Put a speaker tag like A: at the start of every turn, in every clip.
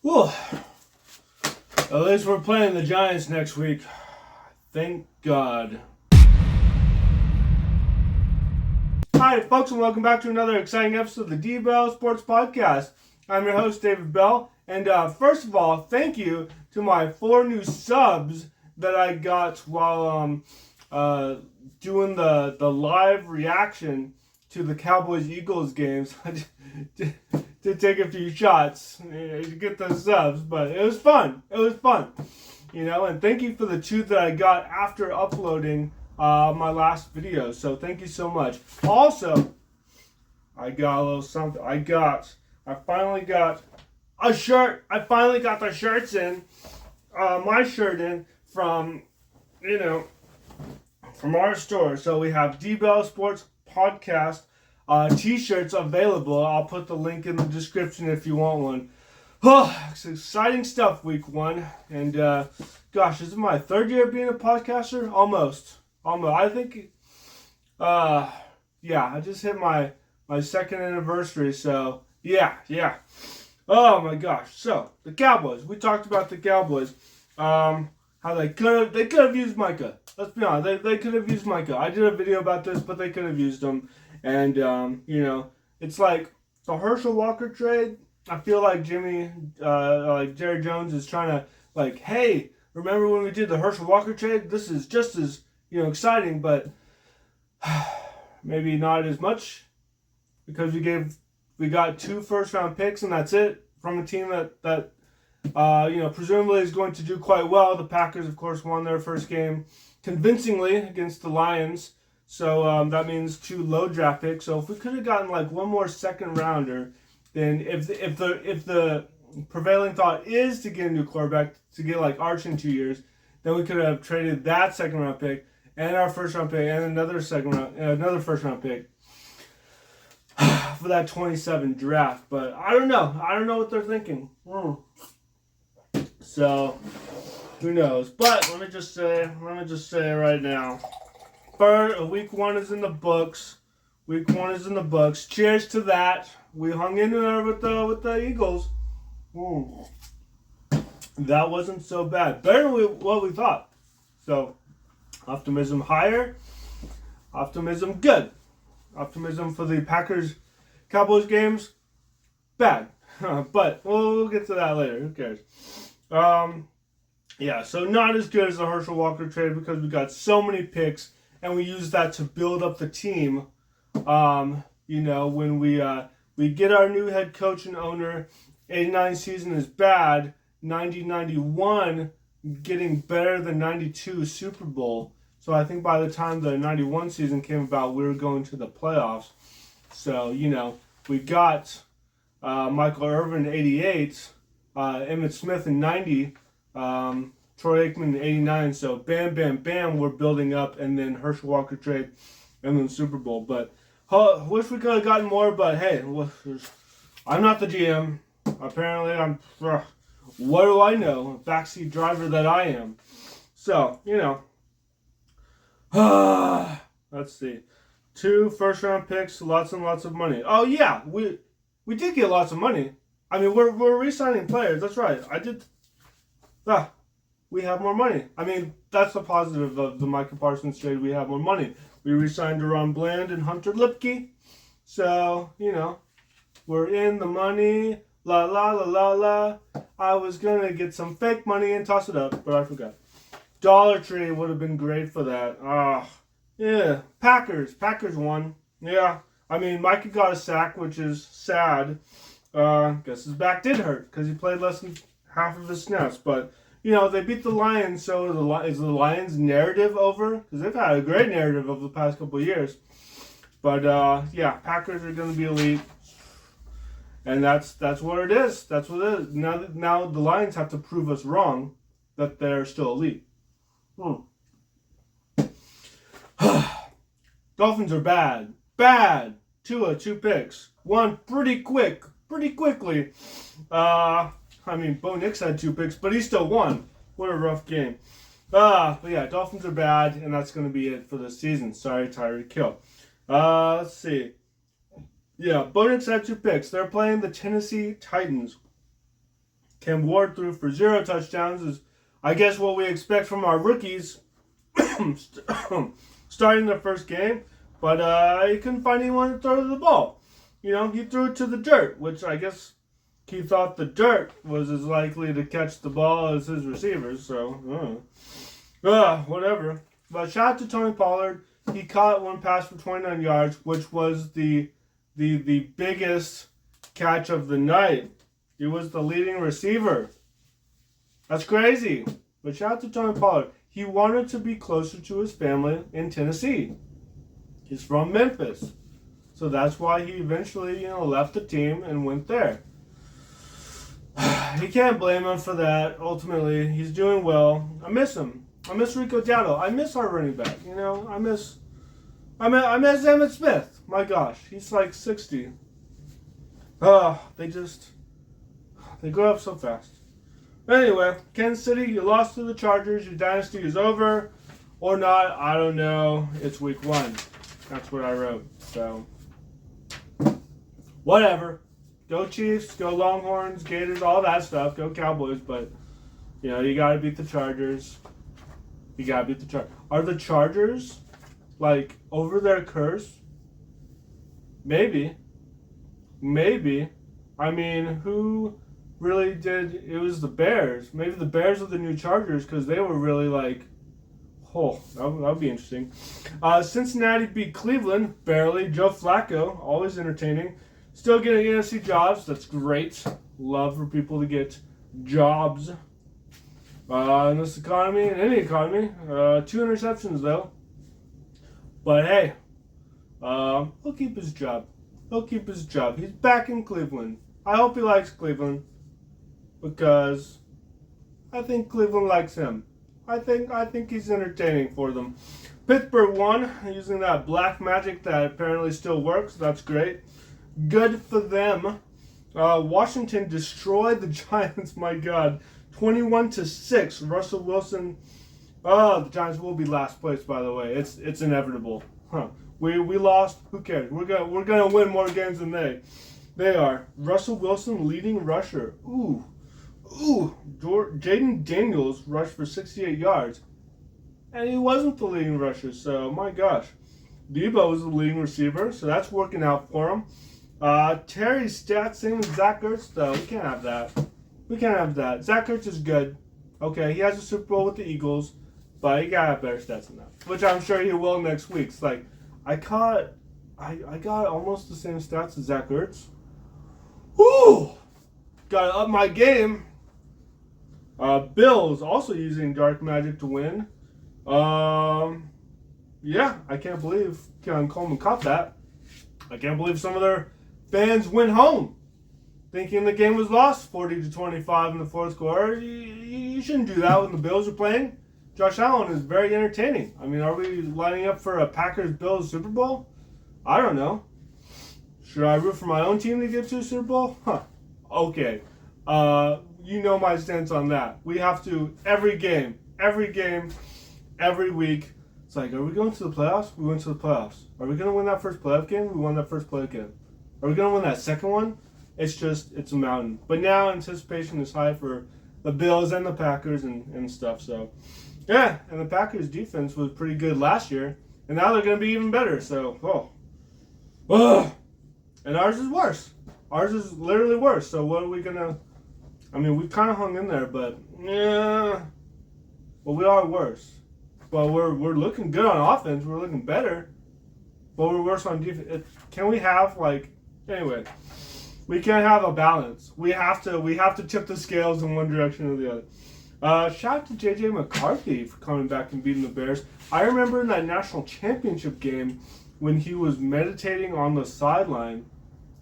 A: Whew. At least we're playing the Giants next week. Thank God. Hi, folks, and welcome back to another exciting episode of the D.Bell Sports Podcast. I'm your host, David Bell, and first of all, thank you to my 4 new subs that I got while doing the live reaction to the Cowboys-Eagles games. to take a few shots to get those subs, but it was fun. And thank you for the 2 that I got after uploading my last video. So thank you so much. Also, I got a little something. I finally got a shirt. I finally got the shirts in. My shirt in from our store. So we have D.Bell Sports Podcast t-shirts available. I'll put the link in the description if you want one. Oh, it's exciting stuff, week 1. And gosh, this is my 3rd year being a podcaster? Almost. I think, I just hit my 2nd anniversary, so yeah. Oh my gosh. So, the Cowboys. We talked about the Cowboys. How they could have used Micah. Let's be honest, they could have used Micah. I did a video about this, but they could have used him. And, it's like the Herschel Walker trade. I feel like Jerry Jones is trying to, hey, remember when we did the Herschel Walker trade? This is just as, exciting, but maybe not as much because we got 2 first-round picks, and that's it from a team that presumably is going to do quite well. The Packers, of course, won their first game convincingly against the Lions. So that means 2 low draft picks. So if we could have gotten one more second rounder, then if the prevailing thought is to get a new quarterback, to get Arch in 2 years, then we could have traded that second round pick and our first round pick and another first round pick for that 27 draft. But I don't know what they're thinking. So who knows? But let me just say right now. Week 1 is in the books. Cheers to that. We hung in there with the Eagles. That wasn't so bad. Better than what we thought. So, optimism higher. Optimism good. Optimism for the Packers-Cowboys games, bad. But we'll get to that later. Who cares? So not as good as the Herschel Walker trade because we got so many picks. And we use that to build up the team. When we get our new head coach and owner, 89 season is bad. 90-91 getting better than 92 Super Bowl. So I think by the time the 91 season came about, we were going to the playoffs. So, we got Michael Irvin in 88, Emmitt Smith in 90, Troy Aikman in 89, so bam, we're building up, and then Herschel Walker trade, and then Super Bowl. But wish we could have gotten more, but hey, I'm not the GM. Apparently, what do I know? A backseat driver that I am. So, let's see. 2 first-round picks, lots and lots of money. Oh, yeah, we did get lots of money. I mean, we're re-signing players. That's right. We have more money. I mean, that's the positive of the Micah Parsons trade. We have more money. We re-signed Deron Bland and Hunter Lipke. So, we're in the money. La, la, la, la, la. I was going to get some fake money and toss it up, but I forgot. Dollar Tree would have been great for that. Yeah. Packers won. Yeah. I mean, Micah got a sack, which is sad. Guess his back did hurt because he played less than half of his snaps, but they beat the Lions, so is the Lions' narrative over? Because they've had a great narrative over the past couple of years. But, Packers are going to be elite. And that's what it is. That's what it is. Now the Lions have to prove us wrong that they're still elite. Dolphins are bad. Bad. 2 picks. 1 pretty quickly. Bo Nix had 2 picks, but he still won. What a rough game. But yeah, Dolphins are bad, and that's going to be it for this season. Sorry, Tyreek Hill. Let's see. Yeah, Bo Nix had 2 picks. They're playing the Tennessee Titans. Cam Ward threw for 0 touchdowns. Is I guess what we expect from our rookies starting their first game. But he couldn't find anyone to throw the ball. He threw it to the dirt, which I guess he thought the dirt was as likely to catch the ball as his receivers. So, whatever. But shout out to Tony Pollard. He caught one pass for 29 yards, which was the biggest catch of the night. He was the leading receiver. That's crazy. But shout out to Tony Pollard. He wanted to be closer to his family in Tennessee. He's from Memphis. So that's why he eventually, left the team and went there. You can't blame him for that. Ultimately, he's doing well. I miss him. I miss Rico Dowdle. I miss our running back. I miss Emmitt Smith. My gosh, he's like 60. They grow up so fast. Anyway, Kansas City, you lost to the Chargers. Your dynasty is over. Or not, I don't know. It's week 1. That's what I wrote. So, whatever. Go Chiefs, go Longhorns, Gators, all that stuff. Go Cowboys, but, you got to beat the Chargers. You got to beat the Chargers. Are the Chargers, over their curse? Maybe. I mean, who really did? It was the Bears. Maybe the Bears are the new Chargers because they were really that would be interesting. Cincinnati beat Cleveland, barely. Joe Flacco, always entertaining. Still getting NFC jobs. That's great. Love for people to get jobs. In this economy, in any economy. 2 interceptions, though. But hey, he'll keep his job. He's back in Cleveland. I hope he likes Cleveland because I think Cleveland likes him. I think he's entertaining for them. Pittsburgh won using that black magic that apparently still works. That's great. Good for them. Washington destroyed the Giants. My God, 21-6. Russell Wilson. The Giants will be last place. By the way, it's inevitable. We lost. Who cares? We're gonna win more games than they are. Russell Wilson leading rusher. Ooh. Jaden Daniels rushed for 68 yards. And he wasn't the leading rusher, so my gosh. D.Bell was the leading receiver, so that's working out for him. Terry's stats, same with Zach Ertz, though. We can't have that. Zach Ertz is good. Okay, he has a Super Bowl with the Eagles, but he gotta have better stats than that. Which I'm sure he will next week. It's I got almost the same stats as Zach Ertz. Woo! Gotta up my game. Bills also using dark magic to win. Yeah, I can't believe Kevin Coleman caught that. I can't believe some of their fans went home thinking the game was lost 40-25 in the fourth quarter. You shouldn't do that when the Bills are playing. Josh Allen is very entertaining. I mean, are we lining up for a Packers-Bills Super Bowl? I don't know. Should I root for my own team to get to a Super Bowl? Okay. You know my stance on that. We have to, every game, every week. It's are we going to the playoffs? We went to the playoffs. Are we going to win that first playoff game? We won that first playoff game. Are we going to win that second one? It's a mountain. But now anticipation is high for the Bills and the Packers and stuff. So, yeah. And the Packers defense was pretty good last year. And now they're going to be even better. So, And ours is worse. Ours is literally worse. So what are we going to... I mean, we kind of hung in there, but yeah. Well, we are worse. But we're looking good on offense. We're looking better. But we're worse on defense. Can we have anyway? We can't have a balance. We have to tip the scales in one direction or the other. Shout out to J.J. McCarthy for coming back and beating the Bears. I remember in that national championship game when he was meditating on the sideline.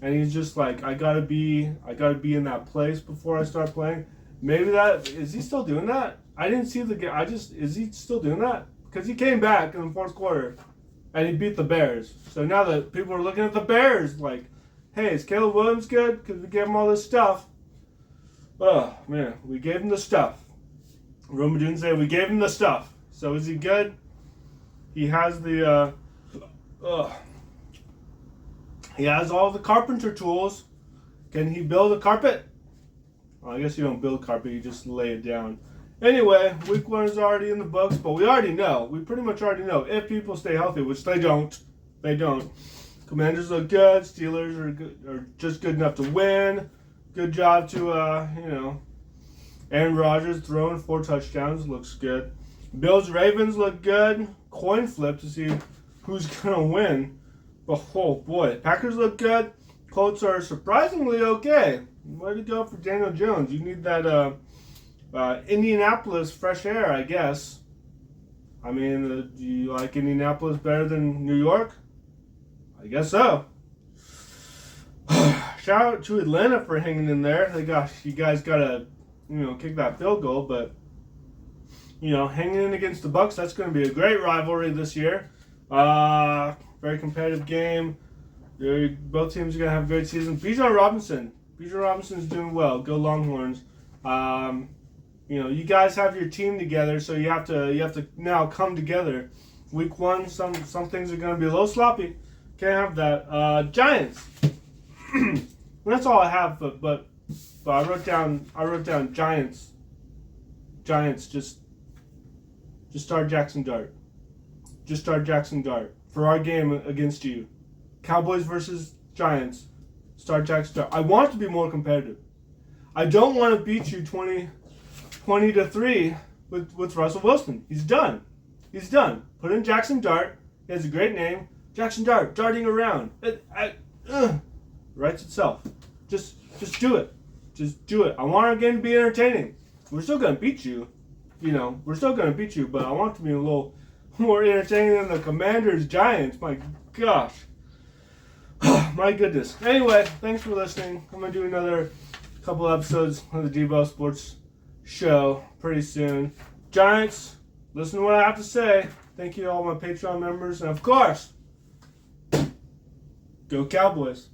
A: And he's just I gotta be in that place before I start playing. Maybe is he still doing that? I didn't see the game. Is he still doing that? Because he came back in the fourth quarter, and he beat the Bears. So now that people are looking at the Bears, hey, is Caleb Williams good? Because we gave him all this stuff. Oh man, we gave him the stuff. Roma didn't say we gave him the stuff. So is he good? He has the. He has all the carpenter tools. Can he build a carpet? Well, I guess you don't build carpet, you just lay it down. Anyway, week 1 is already in the books, but we already know. We pretty much already know if people stay healthy, which they don't. They don't. Commanders look good. Steelers are just good enough to win. Good job to, Aaron Rodgers throwing 4 touchdowns. Looks good. Bills-Ravens look good. Coin flip to see who's going to win. But, oh, boy. Packers look good. Colts are surprisingly okay. Way to go for Daniel Jones. You need that Indianapolis fresh air, I guess. I mean, do you like Indianapolis better than New York? I guess so. Shout out to Atlanta for hanging in there. You guys got to, kick that field goal, but hanging in against the Bucs, that's going to be a great rivalry this year. Very competitive game. Both teams are going to have a great season. Bijan Robinson's doing well. Go Longhorns. You guys have your team together, so you have to now come together. Week 1, some things are going to be a little sloppy. Can't have that. Giants. That's all I have, but I wrote down Giants. Giants, just start Jackson Dart. Just start Jackson Dart for our game against you. Cowboys versus Giants. Start Jackson Dart. I want it to be more competitive. I don't want to beat you 20-3 with Russell Wilson. He's done. Put in Jackson Dart. He has a great name. Jackson Dart, darting around. Writes itself. Just do it. Just do it. I want our game to be entertaining. We're still going to beat you. But I want it to be a little more entertaining than the Commanders Giants. My gosh. My goodness. Anyway, thanks for listening. I'm going to do another couple episodes of the D.Bell Sports show pretty soon. Giants, listen to what I have to say. Thank you to all my Patreon members. And of course, go Cowboys.